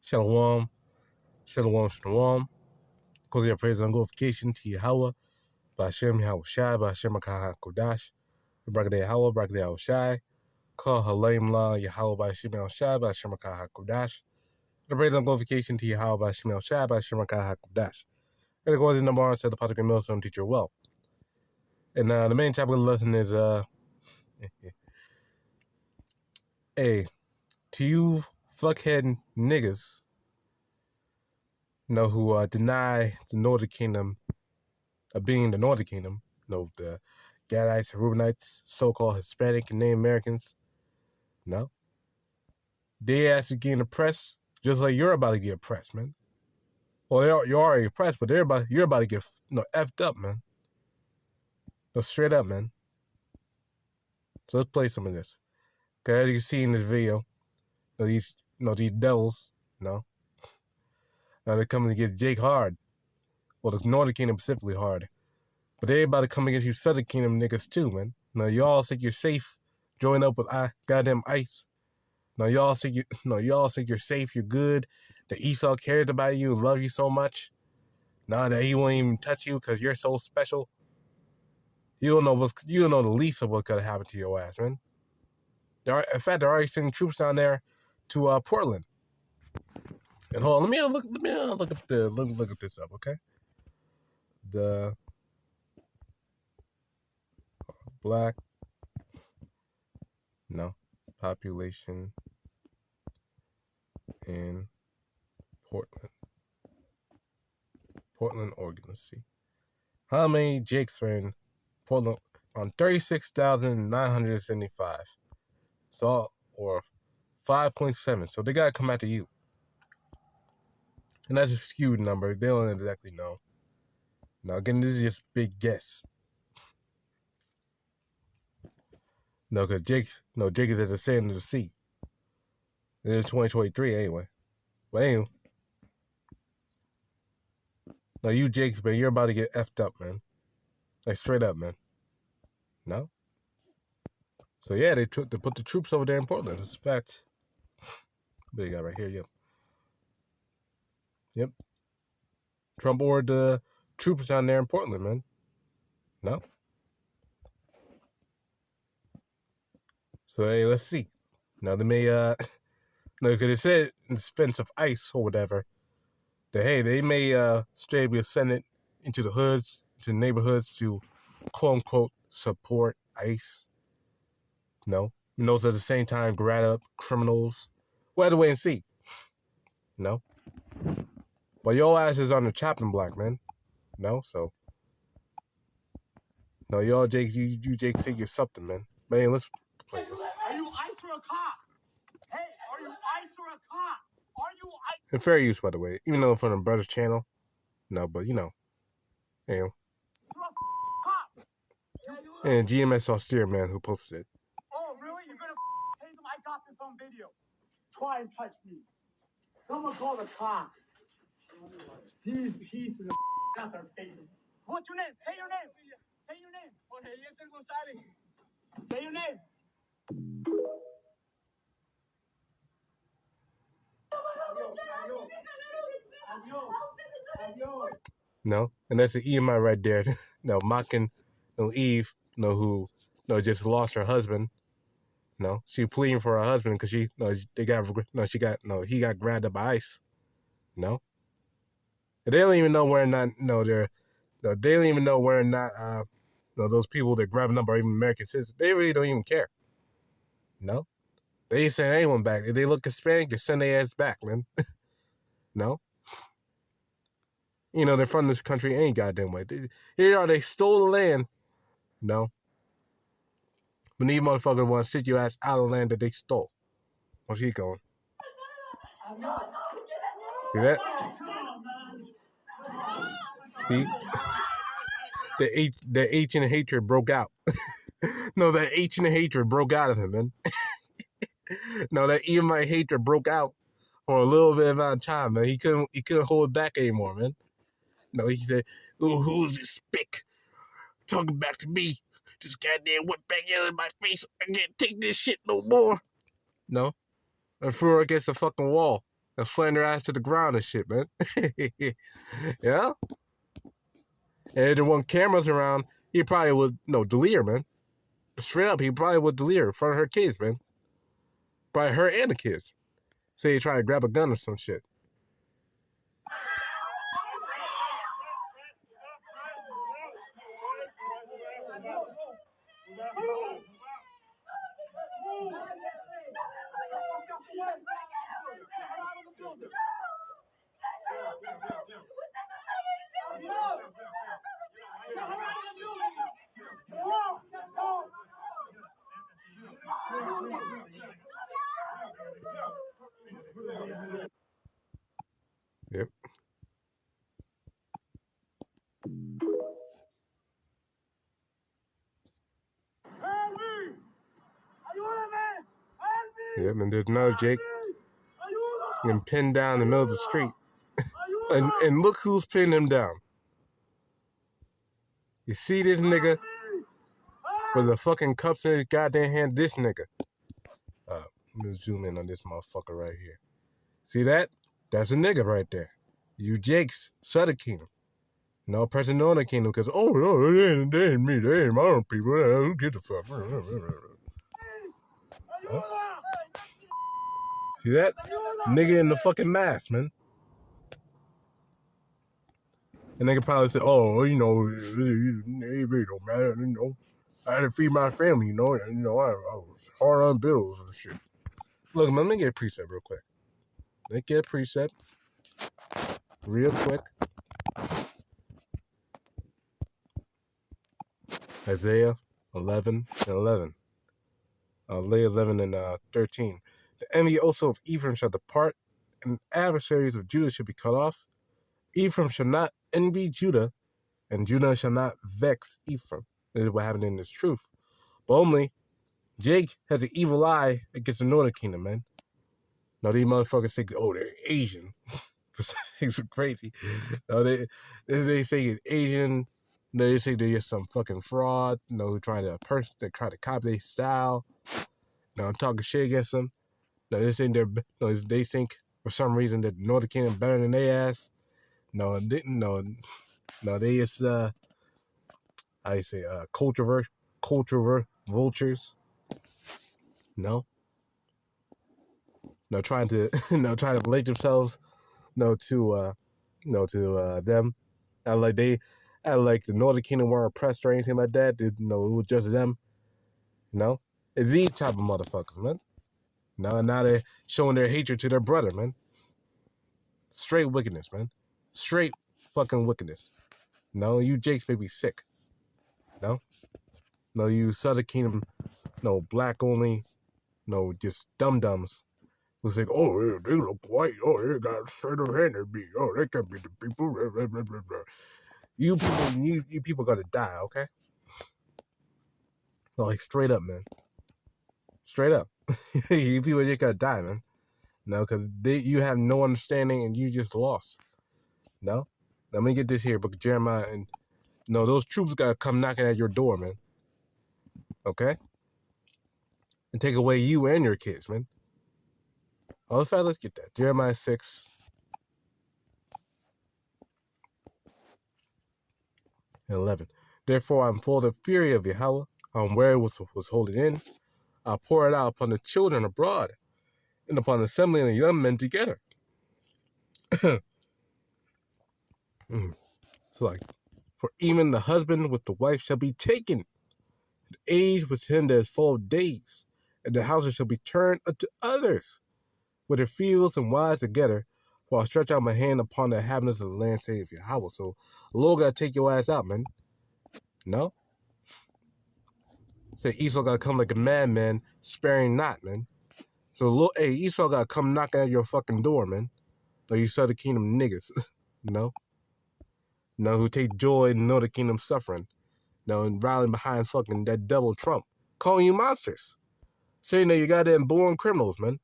Shalom, shalom, shalom. Cause your praise and glorification to YAHAWAH, BAHASHAM, YAHAWASHI, BAHASHAM, QADASH, BARAK YAHAWAH, BARAK YAHAWASHI, HALAHYAM, YAHAWAH, BAHASHAM, YAHAWASHI, BAHASHAM, QADASH. The praise and glorification to YAHAWAH, BAHASHAM, YAHAWASHI, BAHASHAM, QADASH. And according to the bar said the Patrick and Millstone teacher well. And the main topic of the lesson is hey, to you fuckhead niggas, who deny the Northern Kingdom being the Northern Kingdom, the Gadites, Reubenites, so-called Hispanic and Native Americans, they actually getting oppressed just like you're about to get oppressed, man. Well, you're already oppressed, but you're about to get effed up, man. No, straight up, man. So let's play some of this. Cause as you can see in this video, these devils, now they're coming to get Jake hard. Well, the Northern Kingdom specifically hard. But they about to come against you Southern Kingdom niggas too, man. Now y'all think you're safe, join up with goddamn ICE. Now y'all think you're safe, you're good. That Esau cares about you and love you so much. Now that he won't even touch you because you're so special. You don't know the least of what could have happened to your ass, man. In fact, they're already sending troops down there to Portland. And hold on, let me look this up, okay? The black population in Portland, Oregon. Let's see. How many Jakes are in Portland? On 36,975. So, or 5.7. So they gotta come after you. And that's a skewed number. They don't exactly know. Now again, this is just big guess. No, because Jake is at the sand of the sea. It is 2023 anyway. But anyway. No, you Jakes, man, you're about to get effed up, man. Like straight up, man. No? So yeah, they put the troops over there in Portland. That's a fact. What you got right here? Yep. Trump ordered the troops down there in Portland, man. No? So hey, let's see. Now they may because it said in defense of ICE or whatever, that hey, they may straight be send it into the hoods, to the neighborhoods to quote unquote support ICE. No. And those at the same time grab up criminals. We'll have to wait and see. No. But your ass is on the chopping block, man. No, so no, y'all Jake, you Jake say you're something, man. Man, let's play this. Are you ICE or a cop? Hey, are you ICE or a cop? Are you ICE? And fair use, by the way. Even though from the Brothers channel. No, but You're a cop. And GMS Austere, man, who posted it. Oh, really? You're gonna take them? I got this on video. Try and touch me. Someone call the cops. He's in the got their faces. What's your name? Say your name. Say your name. Say your name. No, and that's an EMI right there. No, mocking Eve, who just lost her husband. No, she pleading for her husband because he got grabbed up by ICE. No, and they don't even know whether or not they don't even know whether or not those people that grabbing up are even American citizens. They really don't even care. No, they ain't sending anyone back. If they look Hispanic, they send their ass back, man. No. They're from this country any goddamn way. They stole the land. No. But these motherfuckers want to sit your ass out of the land that they stole. Where's he going? See that? See? The H in hatred broke out. No, that H in hatred broke out of him, man. No, that even my hatred broke out for a little bit amount of time, man. He couldn't hold it back anymore, man. No, he said, "Ooh, who's this spick talking back to me? This goddamn wetback yelling in my face. I can't take this shit no more." No, I threw her against the fucking wall. and slam their ass to the ground and shit, man. Yeah? And if there weren't cameras around, he probably would, delete her, man. Straight up, he probably would delete her in front of her kids, man. Probably her and the kids. Say he tried to grab a gun or some shit. Yep. Yep, and there's another Jake getting pinned down in the middle of the street. And look who's pinning him down. You see this nigga with the fucking cups in his goddamn hand? This nigga. Let me zoom in on this motherfucker right here. See that? That's a nigga right there. You Jakes, Southern Kingdom. No person in the kingdom because, no, they ain't me. They ain't my own people. Who gives a fuck? Huh? See that? Nigga in the fucking mask, man. And they could probably say, it really don't matter, I had to feed my family, and, I was hard on bills and shit. Look, man, let me get a precept real quick. Let's get a precept real quick. Isaiah 11 and 11. Isaiah 11 and 13. The envy also of Ephraim shall depart, and adversaries of Judah shall be cut off. Ephraim shall not envy Judah, and Judah shall not vex Ephraim. That is what happened in this truth. But only Jake has an evil eye against the northern kingdom, man. Now these motherfuckers say, they're Asian. It's crazy. No, they say it's Asian. No, they say they're some fucking fraud. No, trying to they try to copy their style. No, I'm talking shit against them. No, they say they think for some reason that the Northern Kingdom better than they ass. No, they is how you say culture vultures. No, trying to trying to relate themselves to them. Like the Northern Kingdom weren't oppressed or anything like that. It was just them. It's these type of motherfuckers, man. Now they're showing their hatred to their brother, man. Straight wickedness, man. Straight fucking wickedness. No, you Jakes may be sick. No, you Southern Kingdom, black only, just dum-dums. Who's like, they look white. They got straight of energy. They can't be the people. You people gotta die, okay? Like straight up, man. Straight up. You people just gotta die, man. No, because you have no understanding and you just lost. No? Let me get this here, Book of Jeremiah, and those troops gotta come knocking at your door, man. Okay? And take away you and your kids, man. In fact, let's get that. Jeremiah 6 and 11. Therefore, I'm full of the fury of Yahawah. Where it was holding in. I'll pour it out upon the children abroad, and upon the assembly and the young men together. So for even the husband with the wife shall be taken. The age with him that is full of days, and the houses shall be turned unto others, with their fields and wives together, while I stretch out my hand upon the inhabitants of the land, saith Yahawah. So the Lord gotta take your ass out, man. No? Say Esau gotta come like a madman, sparing not, man. So Esau gotta come knocking at your fucking door, man. Like you Southern Kingdom niggas. Who take joy in the Northern Kingdom suffering. And rallying behind fucking that devil Trump. Calling you monsters. Saying that you goddamn born criminals, man.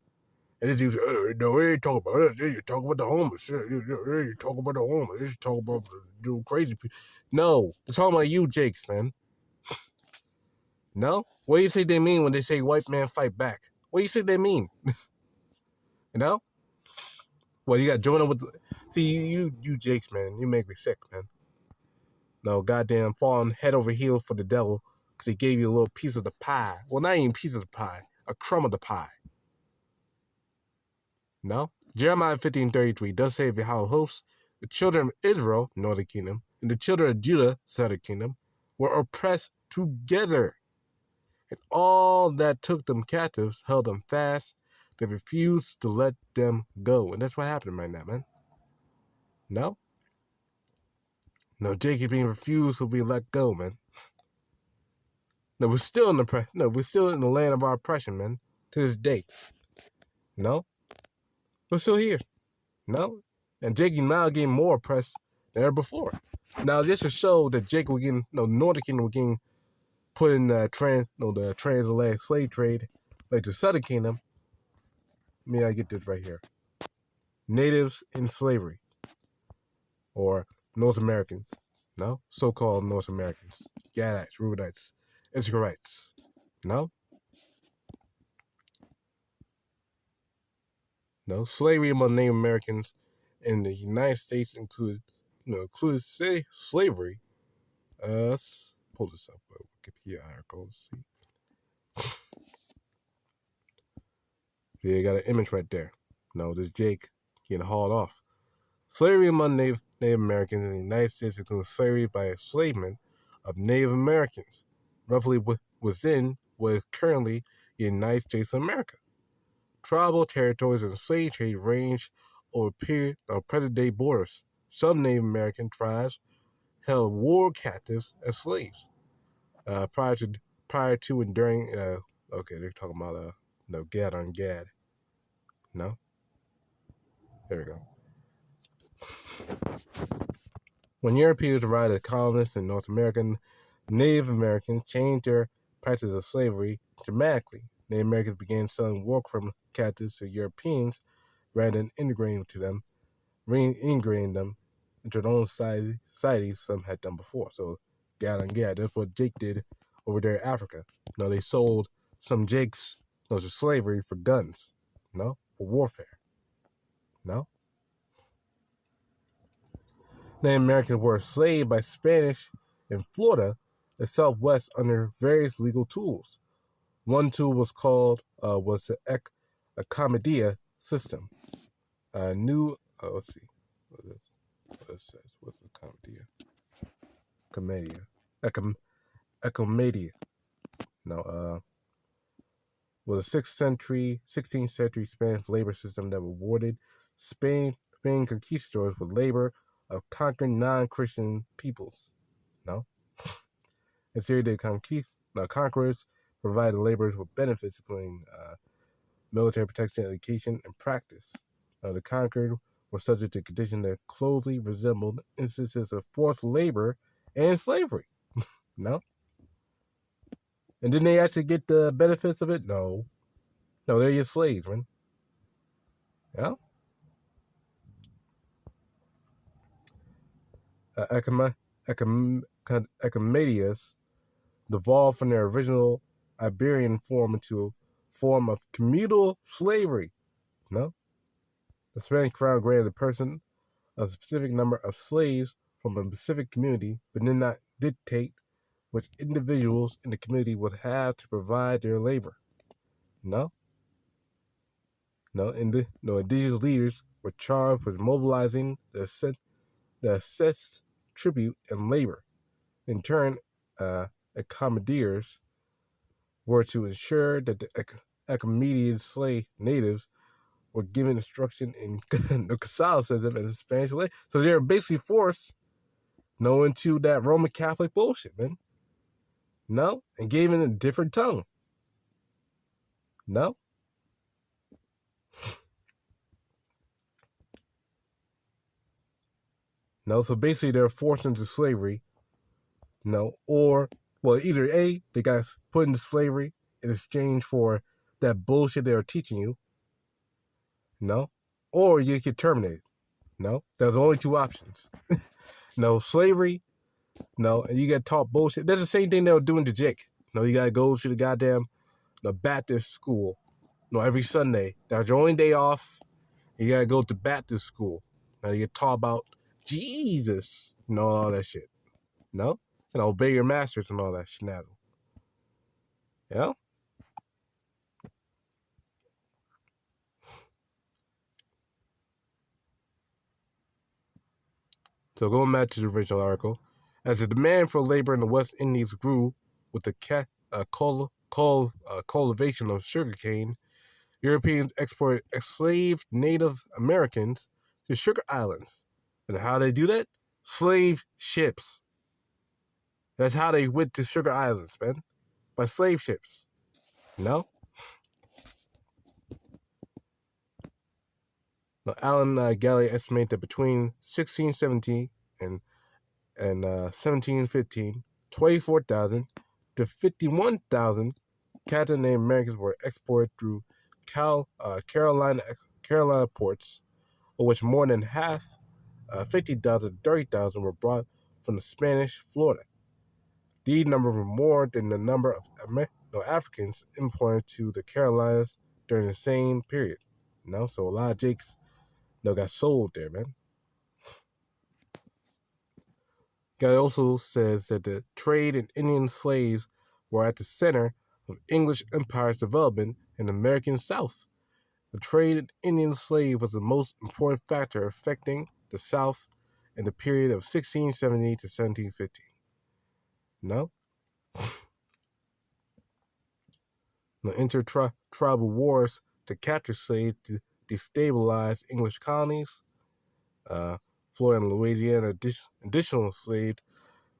And it's just, we ain't talking about us. You talking about the homeless. You talking about the homeless. You talking about the crazy people. No, we're talking about you, Jakes, man. No? What do you think they mean when they say white man fight back? What do you think they mean? Well, you got Jonah with. See, you Jakes, man. You make me sick, man. No, goddamn, falling head over heels for the devil because he gave you a little piece of the pie. Well, not even a piece of the pie, a crumb of the pie. No? Jeremiah 15:33 does say, Yahweh hosts, the children of Israel, northern kingdom, and the children of Judah, southern kingdom, were oppressed together. And all that took them captives held them fast. They refused to let them go. And that's what happened right now, man. No? No, Jacob being refused will be let go, man. No, we're still in the land of our oppression, man. To this day. No? We're still here. No? And Jacob now getting more oppressed than ever before. Now, just to show that Jacob was getting, Northern Kingdom was getting put in the transatlantic slave trade, like the Southern Kingdom. I get this right here. Natives in slavery. Or North Americans. No? So-called North Americans. Gadites, Reubenites, Israelites. No? No? Slavery among Native Americans in the United States included slavery. Let's pull this up. Wikipedia article. See. Yeah, you got an image right there. No, this Jake getting hauled off. Slavery among Native Americans in the United States includes slavery by enslavement of Native Americans, roughly within what is currently the United States of America. Tribal territories and slave trade range over period of present-day borders. Some Native American tribes held war captives as slaves prior to and during. Okay, they're talking about Gad on Gad. No, there we go. When Europeans arrived as colonists in North America, Native Americans changed their practice of slavery dramatically. Native Americans began selling war criminal captives to Europeans rather than integrating them into their own societies some had done before. So, Gad on Gad, that's what Jake did over there in Africa. They sold some Jakes to slavery for guns, for warfare. Native Americans were enslaved by Spanish in Florida and Southwest under various legal tools. One tool was called the Accomedia system. Let's see what it says. What's Accomedia? Accomedia. No, was a 16th century Spanish labor system that rewarded Spain conquistadors with labor of conquered non-Christian peoples. In theory, the conquerors provided laborers with benefits, including military protection, education, and practice. The conquered were subject to conditions that closely resembled instances of forced labor and slavery. And didn't they actually get the benefits of it? No, they're your slaves, man. Yeah. Acomedias devolved from their original Iberian form into a form of communal slavery. The Spanish crown granted a person a specific number of slaves from a specific community, but did not dictate which individuals in the community would have to provide their labor. Indigenous leaders were charged with mobilizing the assessed tribute and labor. In turn, accommodators were to ensure that the Acomedian slave natives were given instruction in the Catholicism and the Spanish way. So they were basically forced into that Roman Catholic bullshit, man. And gave them a different tongue. So basically they're forced into slavery. Or, well, either A, they got put into slavery in exchange for that bullshit they were teaching you. Or you get terminated. There's only two options. Slavery. And you get taught bullshit. That's the same thing they were doing to Jake. You gotta go to the goddamn Baptist school. Every Sunday. That's your only day off. You gotta go to Baptist school. Now you get taught about Jesus, all that shit. No? And obey your masters and all that shit. Yeah? So going back to the original article, as the demand for labor in the West Indies grew with the cultivation of sugarcane, Europeans exported enslaved Native Americans to sugar islands. And how they do that? Slave ships. That's how they went to sugar islands, man. By slave ships. No? Now, Alan Galley estimated that between 1617 and 1715, 24,000 to 51,000 Captain Native Americans were exported through Carolina ports, of which more than half, 50,000 to 30,000, were brought from the Spanish Florida. These numbers were more than the number of Africans imported to the Carolinas during the same period. So a lot of Jakes got sold there, man. Guy also says that the trade in Indian slaves were at the center of English empire's development in the American South. The trade in Indian slaves was the most important factor affecting the South in the period of 1670 to 1715. The intertribal wars to capture slaves to destabilize English colonies. Florida and Louisiana additional slaves.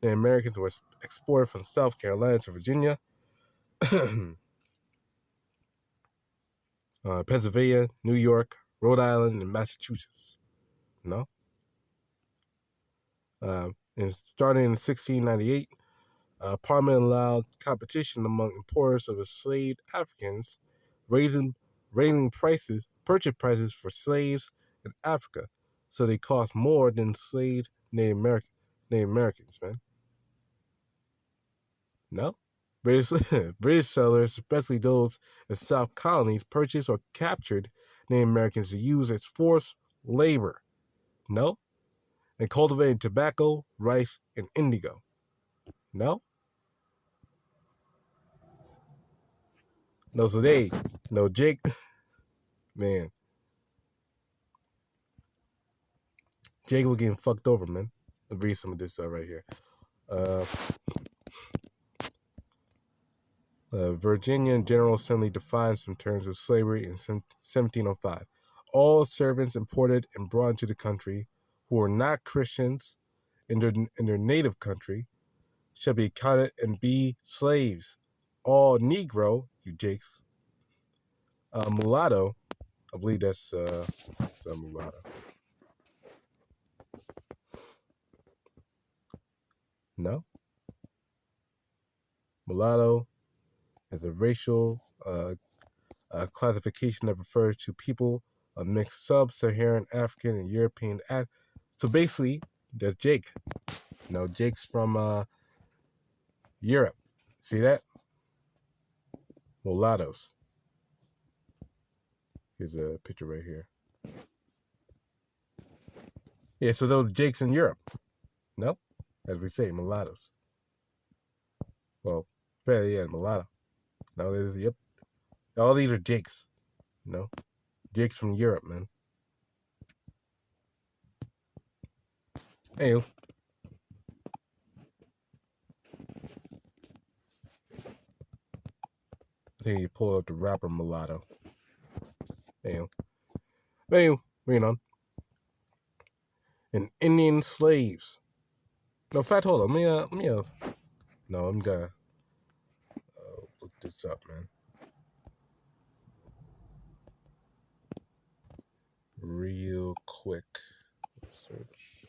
The Americans were exported from South Carolina to Virginia, Pennsylvania, New York, Rhode Island, and Massachusetts. And starting in 1698, Parliament allowed competition among importers of enslaved Africans, raising purchase prices for slaves in Africa, so they cost more than enslaved Native Americans, man. No? British settlers, especially those in South colonies, purchased or captured Native Americans to use as forced labor. No? And cultivated tobacco, rice, and indigo. No? No, so Jake, man, Jake was getting fucked over, man. Let's read some of this right here. Virginia General Assembly defines some terms of slavery in 1705. All servants imported and brought into the country who are not Christians in their native country shall be counted and be slaves. All Negro, you Jakes, mulatto, I believe that's mulatto. No? Mulatto is a racial classification that refers to people of mixed sub-Saharan African and European. So basically, there's Jake. Jake's from Europe. See that? Mulattoes. Here's a picture right here. Yeah, so those Jakes in Europe. No? As we say, mulattoes. Well, yeah, mulatto. No, yep. All these are Jakes. Jakes from Europe, man. Anywho. I think you pull up the rapper mulatto. Anywho, reading on. And Indian slaves. No, in fact, hold on. No, I'm gonna look this up, man. Real quick. Search.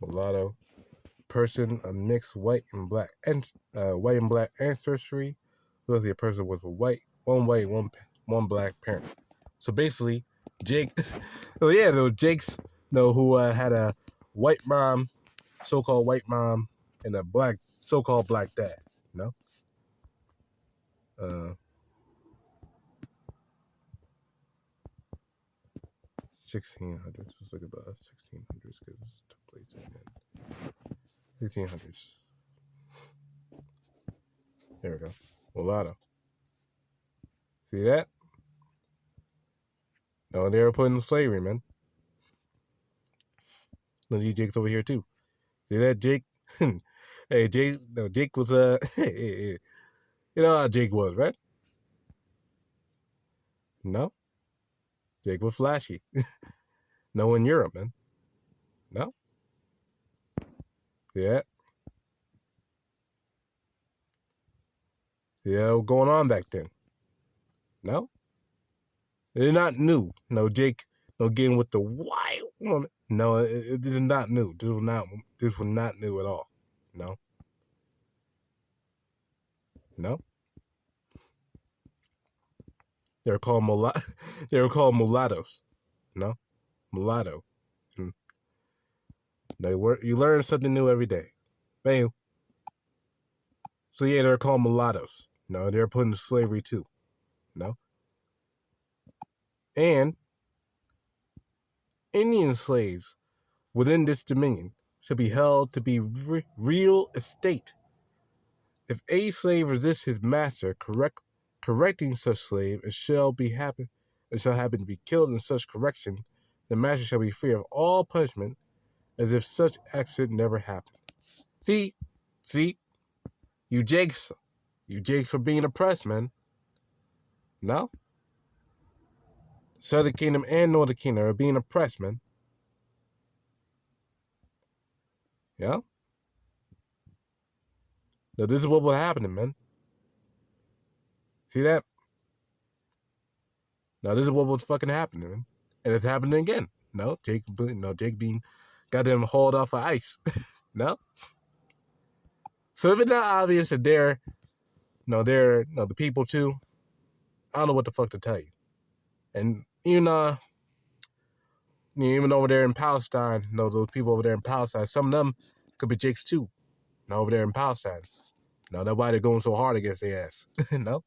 Mulatto. Person of mixed white and black ancestry. Usually a person with one white, one black parent. So basically, Jake. Oh yeah, those Jakes. Who had a white mom, so-called white mom, and a so-called black dad. 1600s. Let's look at the 1600s because it took place in 1800s. There we go. Mulatto. See that? No, they were put in slavery, man. Look at Jake's over here too. See that, Jake? Hey, Jake. No, Jake was you know how Jake was, right? No, Jake was flashy. No, in Europe, man. No. Yeah. Yeah, what was going on back then? No. They're not new. No, Jake. No, getting with the white woman. No, it is not new. This was not new at all. No. No. They were called They were called mulattoes. No, mulatto. And you learn something new every day. Anyway, so yeah, they're called mulattoes. No, they're put into slavery too. No. And Indian slaves within this dominion should be held to be real estate. If a slave resists his master, correcting such slave, it shall happen to be killed in such correction, the master shall be free of all punishment, as if such accident never happened. See, you Jakes for being oppressed, man. No? Southern Kingdom and Northern Kingdom are being oppressed, man. Yeah? Now, this is what was happening, man. See that? Now, this is what was fucking happening, man. And it's happening again. No, Jake being goddamn hauled off of ice. No? So if it's not obvious that they're the people too, I don't know what the fuck to tell you. And even over there in Palestine, those people over there in Palestine, some of them could be Jakes too. Over there in Palestine. No, that's why they're going so hard against their ass. No.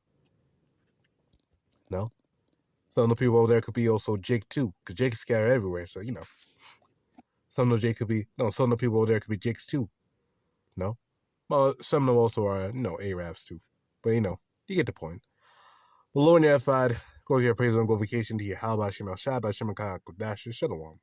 Some of the people over there could be also Jake too, because Jake's scattered everywhere. So some of the people over there could be Jakes too. No, well, some of them also are Arabs too. But you get the point. Well, Lord, you're edified. Go to your praise and go vacation to your HALAHYAM, QADASH, Shalom.